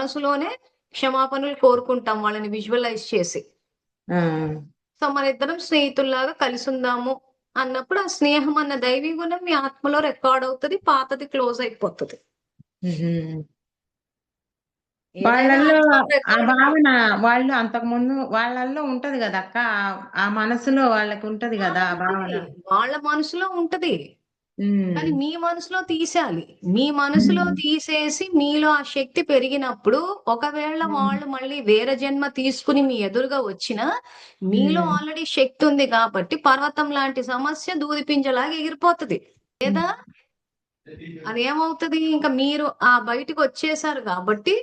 మనసులోనే క్షమాపణలు కోరుకుంటాం వాళ్ళని విజువలైజ్ చేసి. ఆ! సో, మనిద్దరం స్నేహితుల్లాగా కలిసుందాము అన్నప్పుడు, ఆ స్నేహం అన్న దైవీ గుణం మీ ఆత్మలో రికార్డ్ అవుతది. పాతది క్లోజ్ అయిపోతది. హుహు. ఏదైనా వాళ్ళల్లో ఆత్మలో ఆ రికార్డింగ్ భావన వాళ్ళు అంతకుముందు వాళ్ళల్లో ఉంటది గదక్క. ఆ మనసులో వాళ్ళకుంటది ఆ! గదా! ఆ భావన. ఉంటది. వాళ్ళ మనసులో ఉంటది. కానీ హ్మ్. మీ మనసులో తీసేయాలి. మీ మనసులో హ్మ్. తీసేసి మీలో ఆ శక్తి పెరిగినప్పుడు, ఒకవేళ హ్మ్. వాళ్ళు మళ్ళీ వేరే జన్మ తీసుకొని మీ ఎదురుగా వచ్చినా, మీలో హ్మ్. ఆల్రెడీ శక్తి ఉంది కాబట్టి పర్వతం లాంటి సమస్య దూదిపింజలాగా ఎగిరిపోతది. హ్మ్. లేదా అదేమవుతది ఇంక మీరు బయటికొచ్చేసారు గాబట్టి,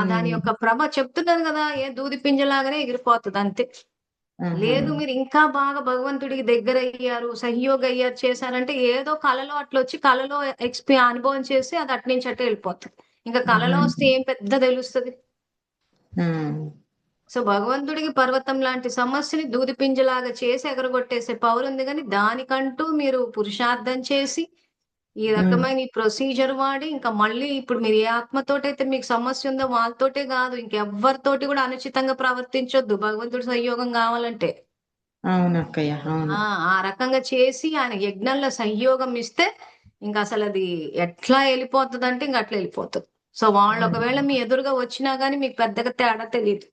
దాని హ్మ్. యొక్క ప్రభ చెప్తున్నాను గదా! దూది పింజలాగానే ఎగిరిపోతది అంతే. ఆహా! లేదు మీరు ఇంకా బాగా భగవంతుడికి దగ్గరయ్యారు, సహయోగ అయ్యారు, చేశారంటే ఏదో కలలో అట్లొచ్చి కలలో అనుభవం చేసి అది అటునుంచి అటే ఎళ్ళిపోతది. ఇంక కలలో వస్తే హుహు. ఏం పెద్ద తెలుస్తది. ఆ! సో, భగవంతుడికి పర్వతం లాంటి సమస్యని దూది పింజలాగా చేసి ఎగరగొట్టేసే పవర్ ఉంది గానీ, దానికంటూ మీరు పురుషార్థం చేసి, ఈ హ్మ్. రకమైన ఈ ప్రొసీజర్ వాడి, ఇంకా మళ్ళీ ఇప్పుడు మీరు ఏ ఆత్మతోటైతే మీకు సమస్య ఉందో వాళ్ళతోటే గాదు, ఇంకెవ్వరితోటి గూడా అనుచితంగా ప్రవర్తించొద్దు భగవంతుడి సంయోగం గావాలంటే. అవునక్కయ్య. అవును. ఆ! ఆ రకంగా చేసి ఆయన యజ్ఞంలో సంయోగం ఇస్తే, ఇంకసలది ఎట్లా ఎళ్ళిపోతదంటే ఇంక అట్లా ఎళ్ళిపోతది. సో, వాళ్ళు హ్మ్. ఒకవేళ మీ ఎదురుగా వచ్చినా గాని మీకు పెద్దగా తేడా తెలీదు.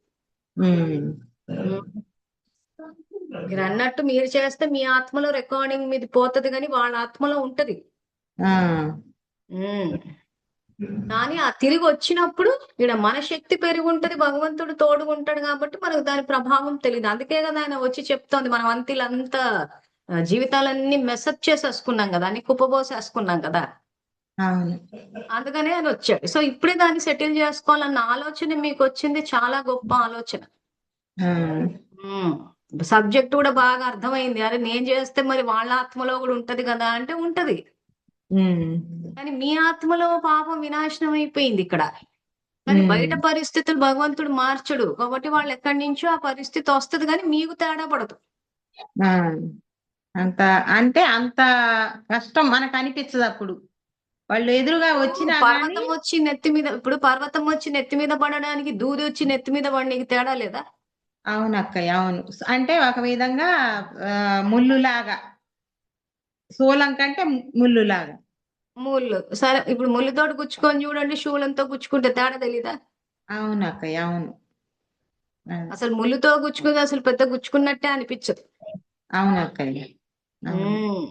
హ్మ్. హ్మ్. మీరన్నట్టు మీరు చేస్తే మీ ఆత్మలో రికార్డింగ్ మీది పోతది గానీ, వాళ్ళ ఆత్మలో ఉంటది. ఆ! హ్మ్. కానీ ఆ తిరిగొచ్చినప్పుడు ఈడ మన శక్తి పెరిగుంటది. భగవంతుడు తోడుగుంటాడు గాబట్టి మనకు దాని ప్రభావం తెలీదు. అందుకే గదా ఆయన వచ్చి చెప్తోంది. మనం ఈళ్ళంతా జీవితాలన్నీ మెసప్ చేసేసుకున్నాం గదా! అన్ని కుప్పబోసేసుకున్నాం గదా! అవును. అందుకనే ఆయనొచ్చాడు. సో, ఇప్పుడే దాన్ని సెటిల్ జేసుకోవాలన్న ఆలోచన మీకొచ్చింది చాలా గొప్ప ఆలోచన. ఆ! హ్మ్. సబ్జెక్ట్ గూడా బాగా అర్థమైంది. అరె! నేను జేస్తే మరి వాళ్ళ ఆత్మలో గూడా ఉంటది గదా! అంటే ఉంటది. హ్మ్. కానీ మీ ఆత్మలో పాపం వినాశనం అయిపోయిందిక్కడ. కానీ హ్మ్. బయట పరిస్థితులు భగవంతుడు మార్చడు. కాబట్టి వాళ్ళెక్కడి నుంచో ఆ పరిస్థితొస్తది గానీ మీకు తేడా పడదు. ఆ! అంత అంటే అంత కష్టం మనకనిపిచ్చదప్పుడు. వాళ్ళు ఎదురుగా ఇప్పుడు వచ్చినా గాని పర్వతం వచ్చి నెత్తి మీద పడడానికి, దూదొచ్చి నెత్తి మీద పడనీకి తేడా లేదా? అవునక్కయ్య. అవును. అంటే ఒక విధంగా ముల్లులాగా. శూలం కంటే ముల్లులాగా. ముల్లు. సరే ఇప్పుడు ముల్లుతోటి గుచ్చుకొని జూడండి, శూలంతో గుచ్చుకుంటే తేడా తెలీదా? అవునక్కయ్య. అవును. ఆ! అసలు ముల్లుతో గుచ్చుకుంది అసలు పెద్ద గుచ్చుకున్నట్టే అనిపిచ్చదు. అవునక్కయ్య. అవును. హ్మ్.